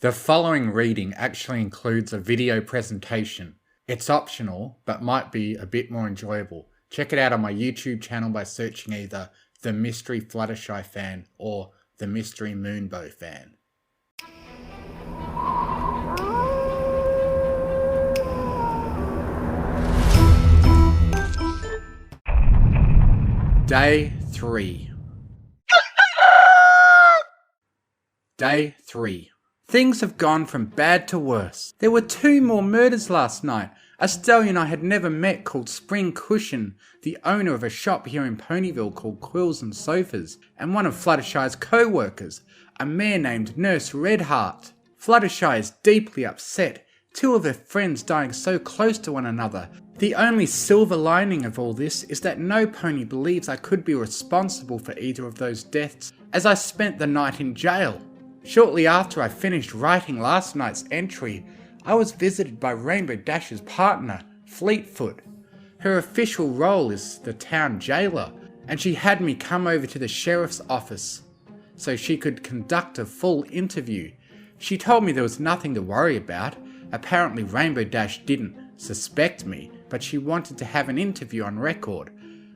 The following reading actually includes a video presentation. It's optional, but might be a bit more enjoyable. Check it out on my YouTube channel by searching either The Mystery Fluttershy Fan or The Mystery Moonbow Fan. Day 3. Day 3. Things have gone from bad to worse. There were 2 more murders last night. A stallion I had never met called Spring Cushion, the owner of a shop here in PonyVille called Quills and Sofas, and one of Fluttershy's co-workers, a mare named Nurse Redheart. Fluttershy is deeply upset. 2 of her friends dying so close to one another. The only silver lining of all this is that no pony believes I could be responsible for either of those deaths, as I spent the night in jail. Shortly after I finished writing last night's entry, I was visited by Rainbow Dash's partner, Fleetfoot. Her official role is the town jailer, and she had me come over to the sheriff's office so she could conduct a full interview. She told me there was nothing to worry about. Apparently Rainbow Dash didn't suspect me, but she wanted to have an interview on record.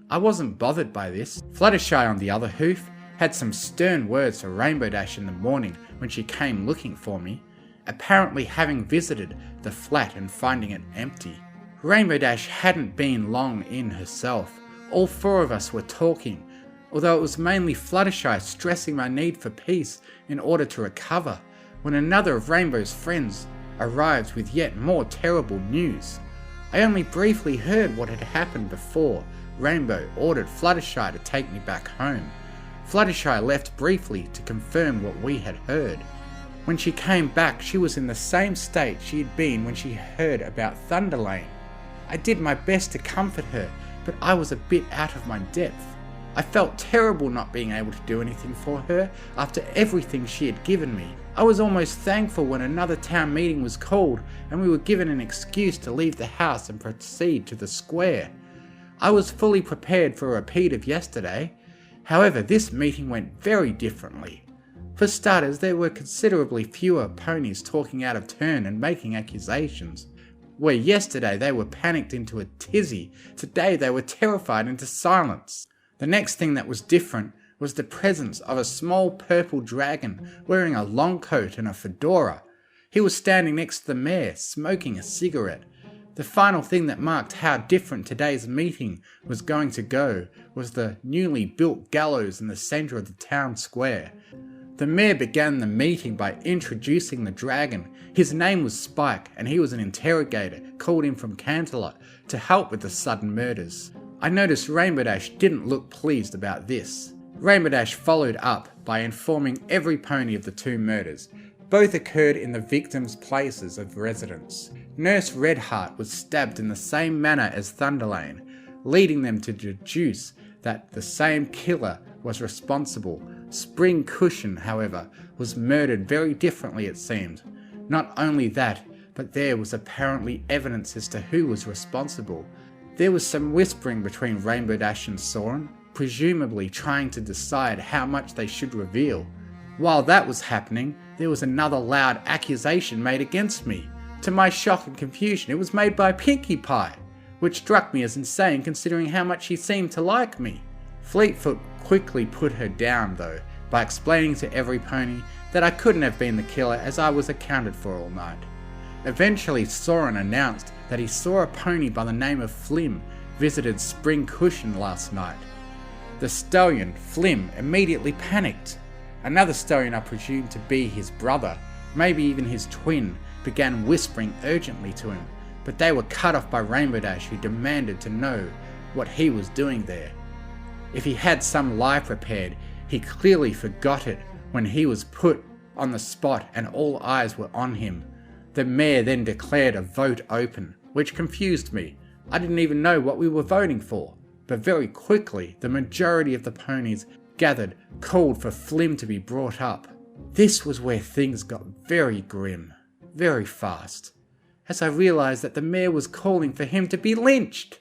I wasn't bothered by this. Fluttershy, on the other hoof, had some stern words for Rainbow Dash in the morning when she came looking for me, apparently having visited the flat and finding it empty. Rainbow Dash hadn't been long in herself. All 4 of us were talking, although it was mainly Fluttershy stressing my need for peace in order to recover, when another of Rainbow's friends arrived with yet more terrible news. I only briefly heard what had happened before Rainbow ordered Fluttershy to take me back home. Fluttershy left briefly to confirm what we had heard. When she came back, she was in the same state she had been when she heard about Thunderlane. I did my best to comfort her, but I was a bit out of my depth. I felt terrible not being able to do anything for her after everything she had given me. I was almost thankful when another town meeting was called and we were given an excuse to leave the house and proceed to the square. I was fully prepared for a repeat of yesterday. However, this meeting went very differently. For starters, there were considerably fewer ponies talking out of turn and making accusations. Where yesterday they were panicked into a tizzy, today they were terrified into silence. The next thing that was different was the presence of a small purple dragon wearing a long coat and a fedora. He was standing next to the mare, smoking a cigarette. The final thing that marked how different today's meeting was going to go was the newly built gallows in the centre of the town square. The mayor began the meeting by introducing the dragon. His name was Spike, and he was an interrogator called in from Canterlot to help with the sudden murders. I noticed Rainbow Dash didn't look pleased about this. Rainbow Dash followed up by informing every pony of the 2 murders. Both occurred in the victims' places of residence. Nurse Redheart was stabbed in the same manner as Thunderlane, leading them to deduce that the same killer was responsible. Spring Cushion, however, was murdered very differently, it seemed. Not only that, but there was apparently evidence as to who was responsible. There was some whispering between Rainbow Dash and Soren, presumably trying to decide how much they should reveal. While that was happening, there was another loud accusation made against me. To my shock and confusion, it was made by Pinkie Pie, which struck me as insane considering how much she seemed to like me. Fleetfoot quickly put her down though, by explaining to every pony that I couldn't have been the killer as I was accounted for all night. Eventually Soren announced that he saw a pony by the name of Flim visited Spring Cushion last night. The stallion, Flim, immediately panicked. Another stallion I presumed to be his brother, maybe even his twin, began whispering urgently to him, but they were cut off by Rainbow Dash, who demanded to know what he was doing there. If he had some lie prepared, he clearly forgot it when he was put on the spot and all eyes were on him. The mayor then declared a vote open, which confused me. I didn't even know what we were voting for, but very quickly the majority of the ponies gathered called for Flim to be brought up. This was where things got very grim, very fast, as I realised that the mayor was calling for him to be lynched.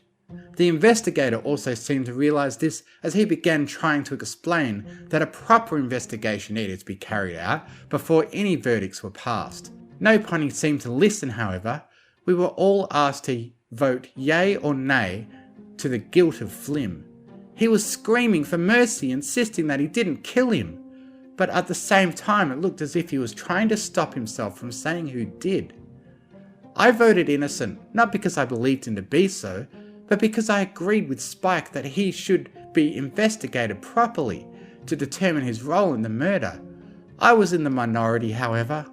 The investigator also seemed to realise this as he began trying to explain that a proper investigation needed to be carried out before any verdicts were passed. No pony seemed to listen, however. We were all asked to vote yay or nay to the guilt of Flim. He was screaming for mercy, insisting that he didn't kill him. But at the same time, it looked as if he was trying to stop himself from saying who did. I voted innocent, not because I believed him to be so, but because I agreed with Spike that he should be investigated properly to determine his role in the murder. I was in the minority, however,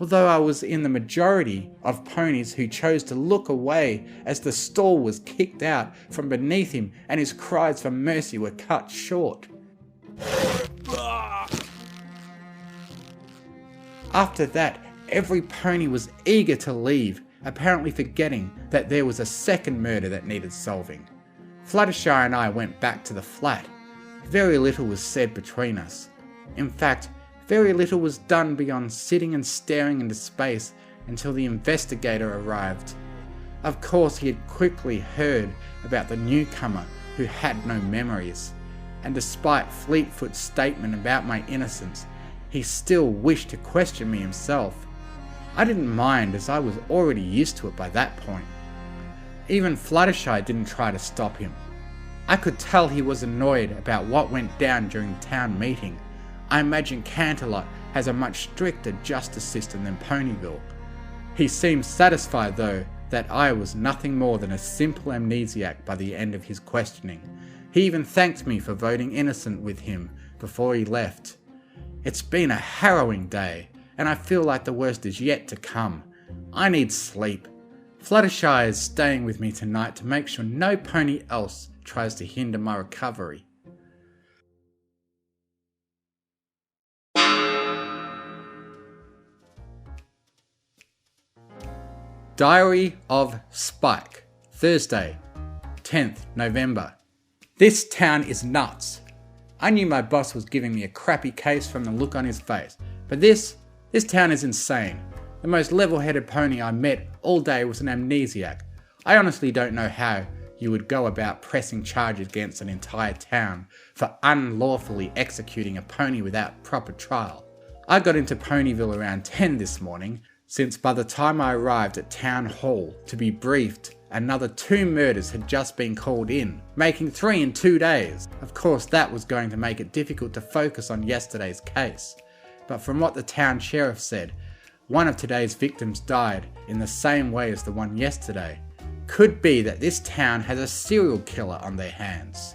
although I was in the majority of ponies who chose to look away as the stall was kicked out from beneath him and his cries for mercy were cut short. After that, every pony was eager to leave, apparently forgetting that there was a second murder that needed solving. Fluttershy and I went back to the flat. Very little was said between us. In fact, very little was done beyond sitting and staring into space until the investigator arrived. Of course, he had quickly heard about the newcomer who had no memories, and despite Fleetfoot's statement about my innocence, he still wished to question me himself. I didn't mind, as I was already used to it by that point. Even Fluttershy didn't try to stop him. I could tell he was annoyed about what went down during the town meeting. I imagine Canterlot has a much stricter justice system than PonyVille. He seemed satisfied, though, that I was nothing more than a simple amnesiac by the end of his questioning. He even thanked me for voting innocent with him before he left. It's been a harrowing day, and I feel like the worst is yet to come. I need sleep. Fluttershy is staying with me tonight to make sure no pony else tries to hinder my recovery. Diary of Spike, Thursday, 10th November. This town is nuts. I knew my boss was giving me a crappy case from the look on his face, but this town is insane. The most level-headed pony I met all day was an amnesiac. I honestly don't know how you would go about pressing charges against an entire town for unlawfully executing a pony without proper trial. I got into PonyVille around 10 this morning, since by the time I arrived at Town Hall to be briefed, another 2 murders had just been called in, making 3 in 2 days. Of course, that was going to make it difficult to focus on yesterday's case. But from what the town sheriff said, one of today's victims died in the same way as the one yesterday. Could be that this town has a serial killer on their hands.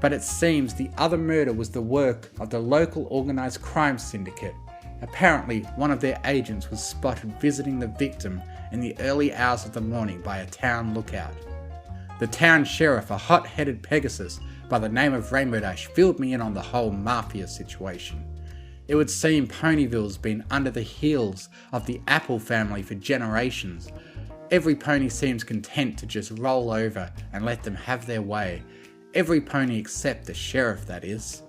But it seems the other murder was the work of the local organised crime syndicate. Apparently, one of their agents was spotted visiting the victim in the early hours of the morning by a town lookout. The town sheriff, a hot-headed Pegasus by the name of Rainbow Dash, filled me in on the whole mafia situation. It would seem PonyVille's been under the heels of the Apple family for generations. Every pony seems content to just roll over and let them have their way. Every pony except the sheriff, that is.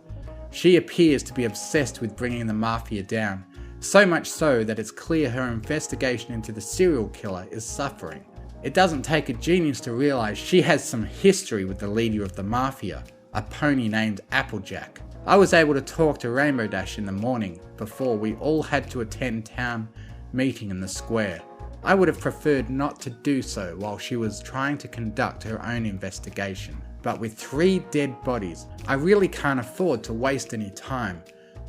She appears to be obsessed with bringing the mafia down, so much so that it's clear her investigation into the serial killer is suffering. It doesn't take a genius to realise she has some history with the leader of the mafia, a pony named Applejack. I was able to talk to Rainbow Dash in the morning before we all had to attend town meeting in the square. I would have preferred not to do so while she was trying to conduct her own investigation. But with 3 dead bodies, I really can't afford to waste any time.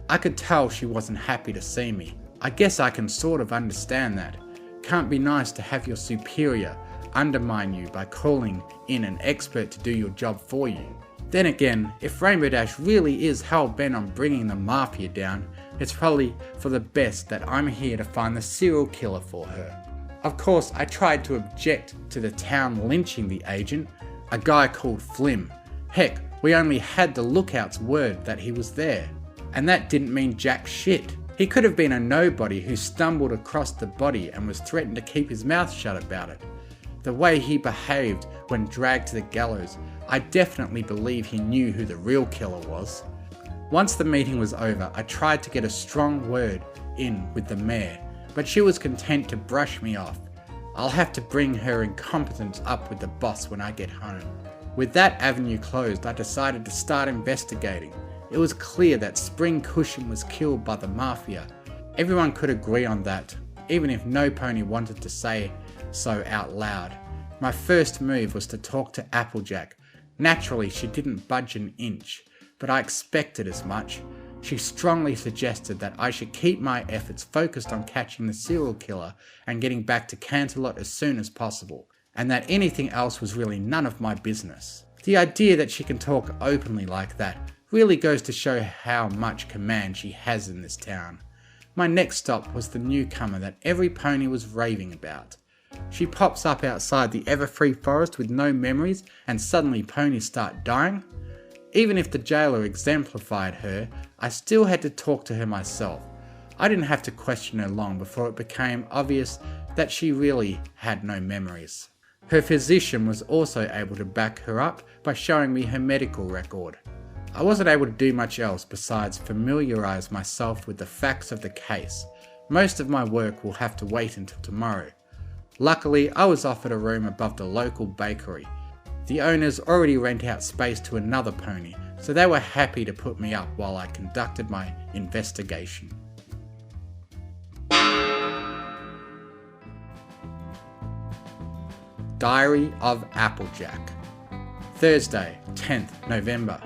I could tell she wasn't happy to see me. I guess I can sort of understand that. Can't be nice to have your superior undermine you by calling in an expert to do your job for you. Then again, if Rainbow Dash really is hell-bent on bringing the mafia down, it's probably for the best that I'm here to find the serial killer for her. Of course, I tried to object to the town lynching the agent, a guy called Flim. Heck, we only had the lookout's word that he was there. And that didn't mean jack shit. He could have been a nobody who stumbled across the body and was threatened to keep his mouth shut about it. The way he behaved when dragged to the gallows, I definitely believe he knew who the real killer was. Once the meeting was over, I tried to get a strong word in with the mare, but she was content to brush me off. I'll have to bring her incompetence up with the boss when I get home. With that avenue closed, I decided to start investigating. It was clear that Spring Cushion was killed by the mafia. Everyone could agree on that, even if no pony wanted to say so out loud. My first move was to talk to Applejack. Naturally, she didn't budge an inch, but I expected as much. She strongly suggested that I should keep my efforts focused on catching the serial killer and getting back to Canterlot as soon as possible, and that anything else was really none of my business. The idea that she can talk openly like that really goes to show how much command she has in this town. My next stop was the newcomer that every pony was raving about. She pops up outside the Everfree Forest with no memories and suddenly ponies start dying. Even if the jailer exemplified her, I still had to talk to her myself. I didn't have to question her long before it became obvious that she really had no memories. Her physician was also able to back her up by showing me her medical record. I wasn't able to do much else besides familiarise myself with the facts of the case. Most of my work will have to wait until tomorrow. Luckily, I was offered a room above the local bakery. The owners already rent out space to another pony, so they were happy to put me up while I conducted my investigation. Diary of Applejack. Thursday, 10th November.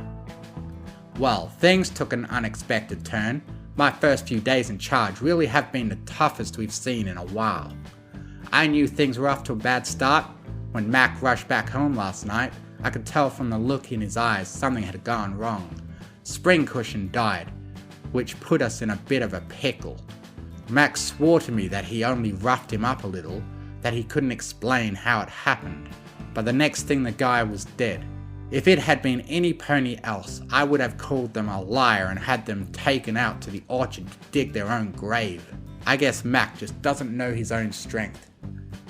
Well, things took an unexpected turn. My first few days in charge really have been the toughest we've seen in a while. I knew things were off to a bad start. When Mac rushed back home last night, I could tell from the look in his eyes something had gone wrong. Spring Cushion died, which put us in a bit of a pickle. Mac swore to me that he only roughed him up a little, that he couldn't explain how it happened, but the next thing the guy was dead. If it had been any pony else, I would have called them a liar and had them taken out to the orchard to dig their own grave. I guess Mac just doesn't know his own strength.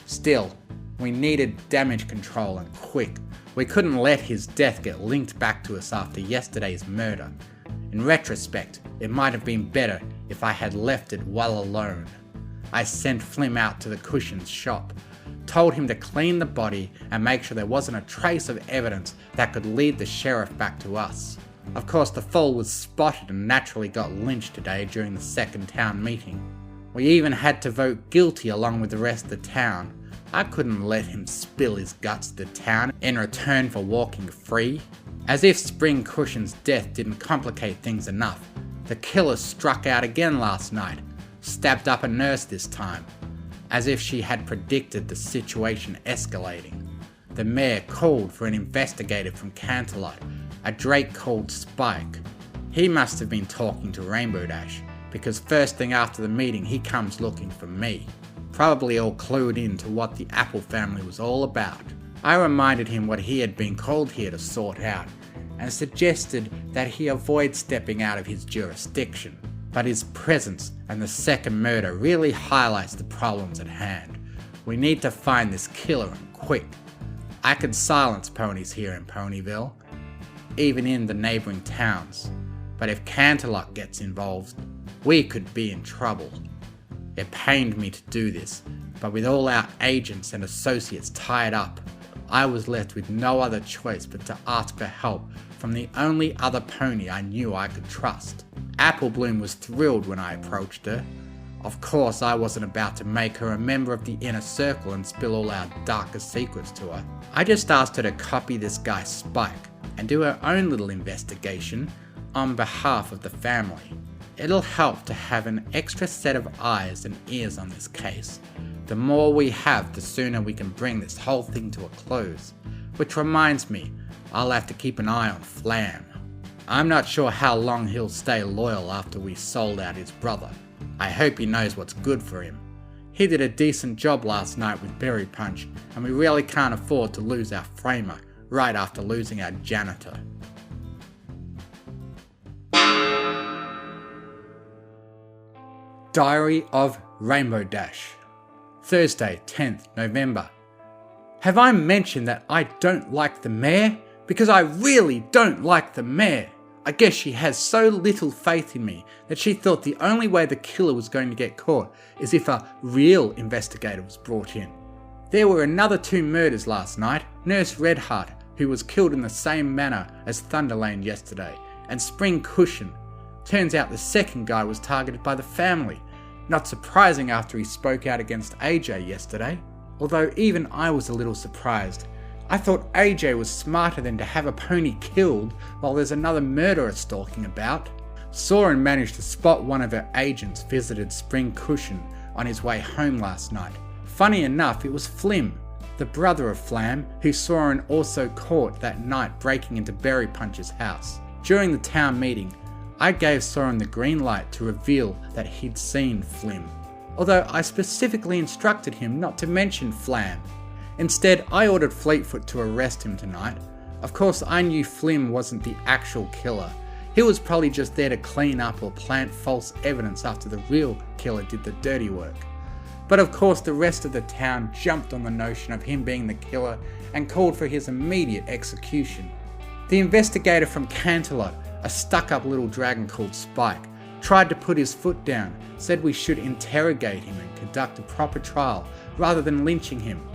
Still, we needed damage control and quick. We couldn't let his death get linked back to us after yesterday's murder. In retrospect, it might have been better if I had left it well alone. I sent Flim out to the Cushion's shop, told him to clean the body and make sure there wasn't a trace of evidence that could lead the sheriff back to us. Of course, the fool was spotted and naturally got lynched today during the second town meeting. We even had to vote guilty along with the rest of the town. I couldn't let him spill his guts to the town in return for walking free. As if Spring Cushion's death didn't complicate things enough, the killer struck out again last night, stabbed up a nurse this time, as if she had predicted the situation escalating. The mayor called for an investigator from Canterlot, a Drake called Spike. He must have been talking to Rainbow Dash, because first thing after the meeting he comes looking for me, probably all clued in to what the Apple family was all about. I reminded him what he had been called here to sort out, and suggested that he avoid stepping out of his jurisdiction. But his presence and the second murder really highlights the problems at hand. We need to find this killer and quick. I could silence ponies here in PonyVille, even in the neighbouring towns, but if Canterlot gets involved, we could be in trouble. It pained me to do this, but with all our agents and associates tied up, I was left with no other choice but to ask for help from the only other pony I knew I could trust. Apple Bloom was thrilled when I approached her. Of course, I wasn't about to make her a member of the inner circle and spill all our darkest secrets to her. I just asked her to copy this guy Spike and do her own little investigation on behalf of the family. It'll help to have an extra set of eyes and ears on this case. The more we have, the sooner we can bring this whole thing to a close. Which reminds me, I'll have to keep an eye on Flam. I'm not sure how long he'll stay loyal after we sold out his brother. I hope he knows what's good for him. He did a decent job last night with Berry Punch, and we really can't afford to lose our framer right after losing our janitor. Diary of Rainbow Dash. Thursday, 10th November. Have I mentioned that I don't like the mare? Because I really don't like the mare. I guess she has so little faith in me that she thought the only way the killer was going to get caught is if a real investigator was brought in. There were another 2 murders last night. Nurse Redheart, who was killed in the same manner as Thunderlane yesterday, and Spring Cushion. Turns out the second guy was targeted by the family. Not surprising after he spoke out against AJ yesterday. Although even I was a little surprised. I thought AJ was smarter than to have a pony killed while there's another murderer stalking about. Soren managed to spot one of her agents visited Spring Cushion on his way home last night. Funny enough, it was Flim, the brother of Flam, who Soren also caught that night breaking into Berry Punch's house. During the town meeting, I gave Soren the green light to reveal that he'd seen Flim, although I specifically instructed him not to mention Flam. Instead, I ordered Fleetfoot to arrest him tonight. Of course, I knew Flim wasn't the actual killer. He was probably just there to clean up or plant false evidence after the real killer did the dirty work. But of course, the rest of the town jumped on the notion of him being the killer and called for his immediate execution. The investigator from Canterlot, a stuck-up little dragon called Spike, tried to put his foot down, said we should interrogate him and conduct a proper trial rather than lynching him.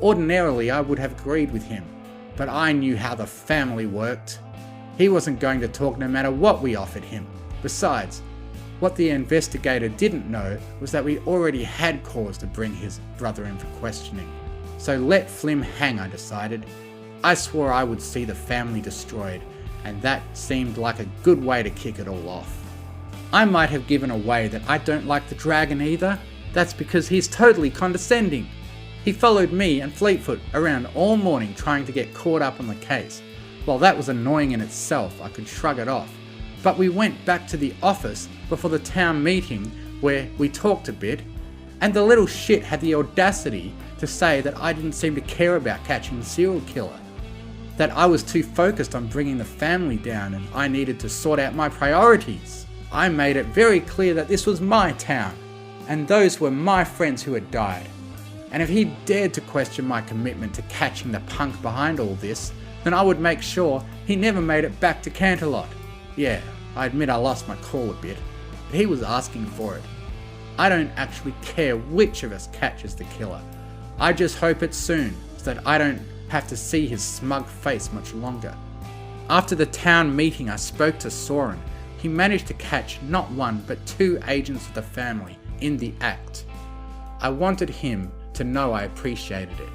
Ordinarily, I would have agreed with him, but I knew how the family worked. He wasn't going to talk no matter what we offered him. Besides, what the investigator didn't know was that we already had cause to bring his brother in for questioning. So let Flim hang, I decided. I swore I would see the family destroyed, and that seemed like a good way to kick it all off. I might have given away that I don't like the dragon either. That's because he's totally condescending. He followed me and Fleetfoot around all morning trying to get caught up on the case. While that was annoying in itself, I could shrug it off. But we went back to the office before the town meeting where we talked a bit, and the little shit had the audacity to say that I didn't seem to care about catching the serial killer. That I was too focused on bringing the family down and I needed to sort out my priorities. I made it very clear that this was my town, and those were my friends who had died. And if he dared to question my commitment to catching the punk behind all this, then I would make sure he never made it back to Canterlot. Yeah, I admit I lost my cool a bit, but he was asking for it. I don't actually care which of us catches the killer. I just hope it's soon, so that I don't have to see his smug face much longer. After the town meeting, I spoke to Soren. He managed to catch not 1 but 2 agents of the family in the act. I wanted him to know I appreciated it.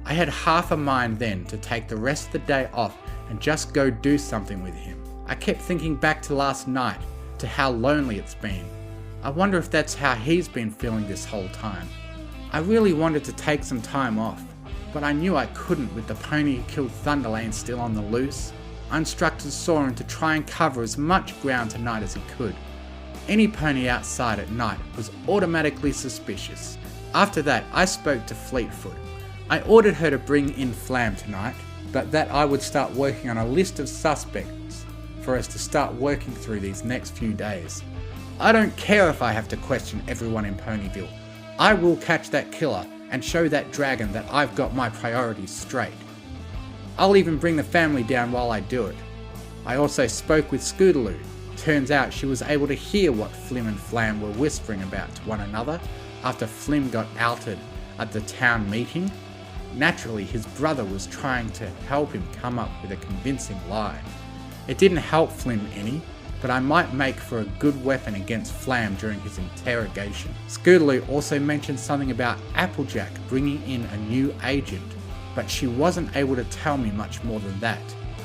I had half a mind then to take the rest of the day off and just go do something with him. I kept thinking back to last night, to how lonely it's been. I wonder if that's how he's been feeling this whole time. I really wanted to take some time off, but I knew I couldn't with the pony who killed Thunderlane still on the loose. I instructed Soren to try and cover as much ground tonight as he could. Any pony outside at night was automatically suspicious. After that, I spoke to Fleetfoot. I ordered her to bring in Flam tonight, but that I would start working on a list of suspects for us to start working through these next few days. I don't care if I have to question everyone in PonyVille. I will catch that killer and show that dragon that I've got my priorities straight. I'll even bring the family down while I do it. I also spoke with Scootaloo. Turns out she was able to hear what Flim and Flam were whispering about to one another after Flim got outed at the town meeting. Naturally, his brother was trying to help him come up with a convincing lie. It didn't help Flim any, but I might make for a good weapon against Flam during his interrogation. Scootaloo also mentioned something about Applejack bringing in a new agent, but she wasn't able to tell me much more than that.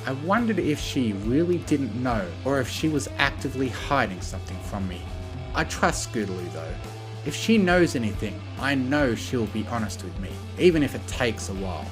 I wondered if she really didn't know, or if she was actively hiding something from me. I trust Scootaloo though. If she knows anything, I know she'll be honest with me, even if it takes a while.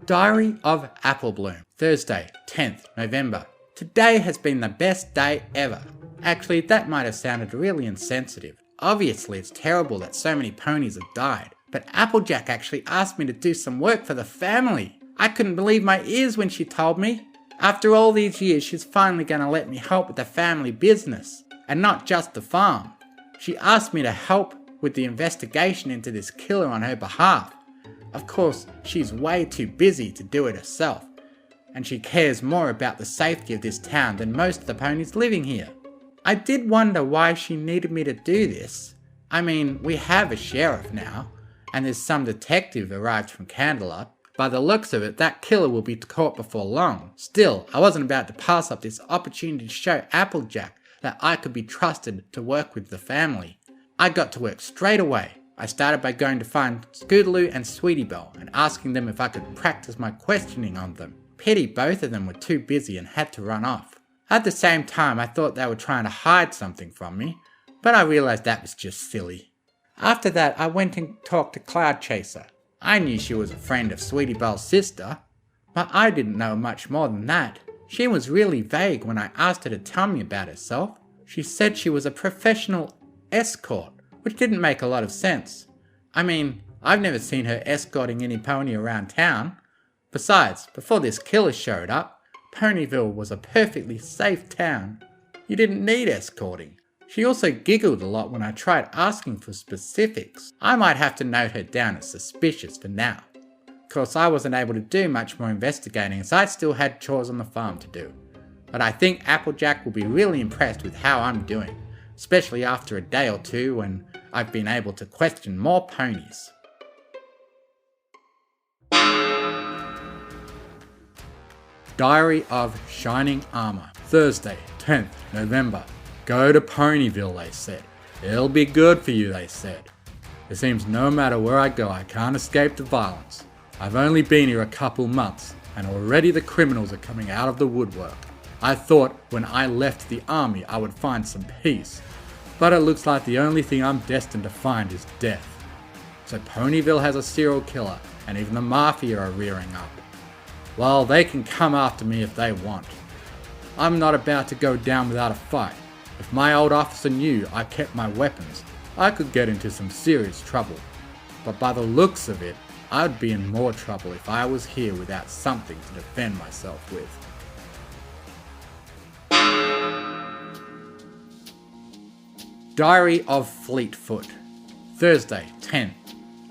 Diary of Applebloom, Thursday, 10th November. Today has been the best day ever. Actually, that might have sounded really insensitive. Obviously, it's terrible that so many ponies have died, but Applejack actually asked me to do some work for the family. I couldn't believe my ears when she told me. After all these years, she's finally going to let me help with the family business, and not just the farm. She asked me to help with the investigation into this killer on her behalf. Of course, she's way too busy to do it herself, and she cares more about the safety of this town than most of the ponies living here. I did wonder why she needed me to do this, I mean, we have a sheriff now, and there's some detective arrived from Canterlot. By the looks of it, that killer will be caught before long. Still, I wasn't about to pass up this opportunity to show Applejack that I could be trusted to work with the family. I got to work straight away. I started by going to find Scootaloo and Sweetie Belle and asking them if I could practice my questioning on them. Pity both of them were too busy and had to run off. At the same time, I thought they were trying to hide something from me, but I realised that was just silly. After that, I went and talked to Cloud Chaser. I knew she was a friend of Sweetie Belle's sister, but I didn't know much more than that. She was really vague when I asked her to tell me about herself. She said she was a professional escort, which didn't make a lot of sense. I mean, I've never seen her escorting any pony around town. Besides, before this killer showed up, PonyVille was a perfectly safe town. You didn't need escorting. She also giggled a lot when I tried asking for specifics. I might have to note her down as suspicious for now. Of course, I wasn't able to do much more investigating as I still had chores on the farm to do. But I think Applejack will be really impressed with how I'm doing, especially after a day or two when I've been able to question more ponies. Diary of Shining Armour, Thursday, 10th November. Go to PonyVille, they said. It'll be good for you, they said. It seems no matter where I go, I can't escape the violence. I've only been here a couple months, and already the criminals are coming out of the woodwork. I thought when I left the army I would find some peace, but it looks like the only thing I'm destined to find is death. So PonyVille has a serial killer, and even the mafia are rearing up. Well, they can come after me if they want. I'm not about to go down without a fight. If my old officer knew I kept my weapons, I could get into some serious trouble. But by the looks of it, I'd be in more trouble if I was here without something to defend myself with. Diary of Fleetfoot, Thursday, 10th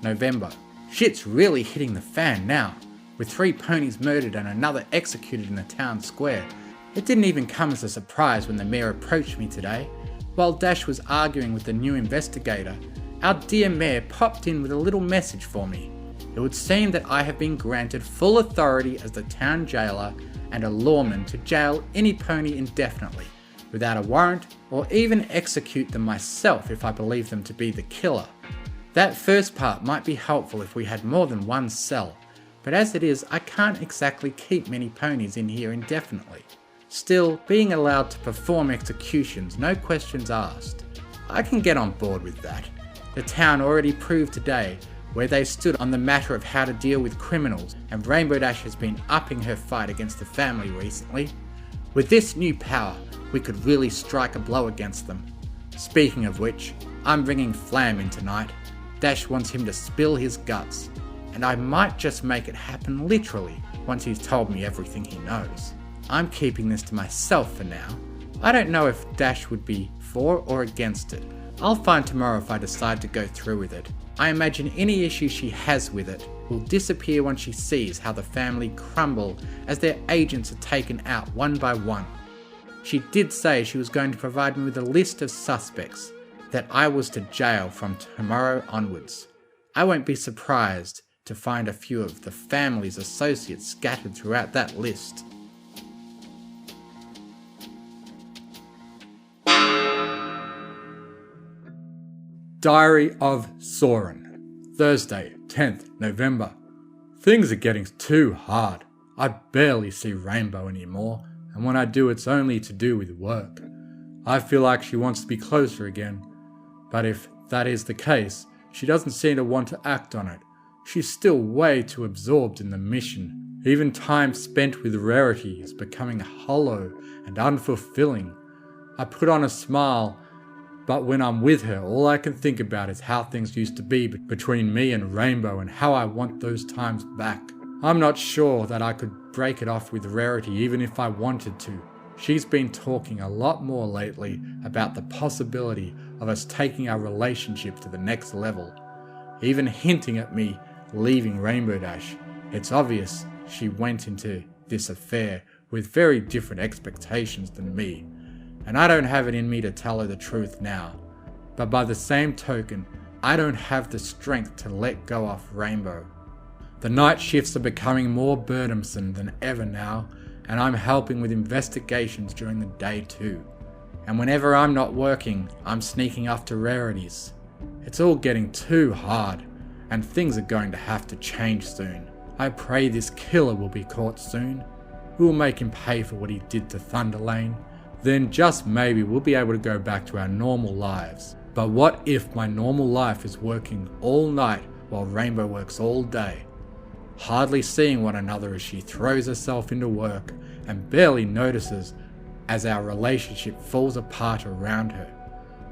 November. Shit's really hitting the fan now, with 3 ponies murdered and another executed in the town square. It didn't even come as a surprise when the mayor approached me today. While Dash was arguing with the new investigator, our dear mayor popped in with a little message for me. It would seem that I have been granted full authority as the town jailer and a lawman to jail any pony indefinitely, without a warrant, or even execute them myself if I believe them to be the killer. That first part might be helpful if we had more than one cell, but as it is, I can't exactly keep many ponies in here indefinitely. Still, being allowed to perform executions, no questions asked. I can get on board with that. The town already proved today where they stood on the matter of how to deal with criminals, and Rainbow Dash has been upping her fight against the family recently. With this new power, we could really strike a blow against them. Speaking of which, I'm bringing Flam in tonight. Dash wants him to spill his guts, and I might just make it happen literally once he's told me everything he knows. I'm keeping this to myself for now. I don't know if Dash would be for or against it. I'll find tomorrow if I decide to go through with it. I imagine any issue she has with it will disappear once she sees how the family crumble as their agents are taken out one by one. She did say she was going to provide me with a list of suspects that I was to jail from tomorrow onwards. I won't be surprised to find a few of the family's associates scattered throughout that list. Diary of Soren, Thursday, 10th November. Things are getting too hard. I barely see Rainbow anymore, and when I do it's only to do with work. I feel like she wants to be closer again, but if that is the case, she doesn't seem to want to act on it. She's still way too absorbed in the mission. Even time spent with Rarity is becoming hollow and unfulfilling. I put on a smile, but when I'm with her, all I can think about is how things used to be between me and Rainbow and how I want those times back. I'm not sure that I could break it off with Rarity even if I wanted to. She's been talking a lot more lately about the possibility of us taking our relationship to the next level, even hinting at me leaving Rainbow Dash. It's obvious she went into this affair with very different expectations than me, and I don't have it in me to tell her the truth now. But by the same token, I don't have the strength to let go of Rainbow. The night shifts are becoming more burdensome than ever now, and I'm helping with investigations during the day too. And whenever I'm not working, I'm sneaking after rarities. It's all getting too hard, and things are going to have to change soon. I pray this killer will be caught soon. We'll make him pay for what he did to Thunder Lane. Then just maybe we'll be able to go back to our normal lives. But what if my normal life is working all night while Rainbow works all day? Hardly seeing one another as she throws herself into work and barely notices as our relationship falls apart around her.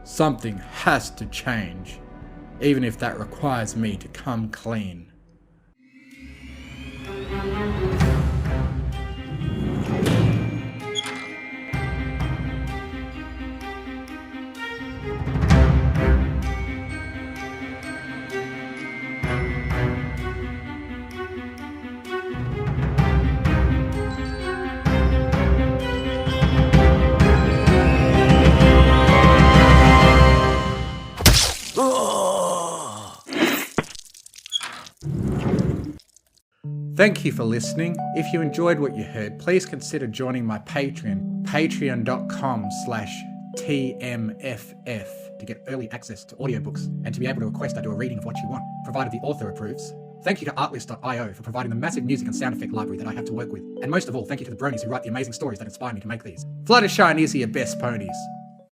Something has to change, even if that requires me to come clean. Thank you for listening. If you enjoyed what you heard, please consider joining my Patreon, patreon.com/TMFF, to get early access to audiobooks and to be able to request I do a reading of what you want, provided the author approves. Thank you to Artlist.io for providing the massive music and sound effect library that I have to work with. And most of all, thank you to the bronies who write the amazing stories that inspire me to make these. Fluttershy and Izzy are best ponies.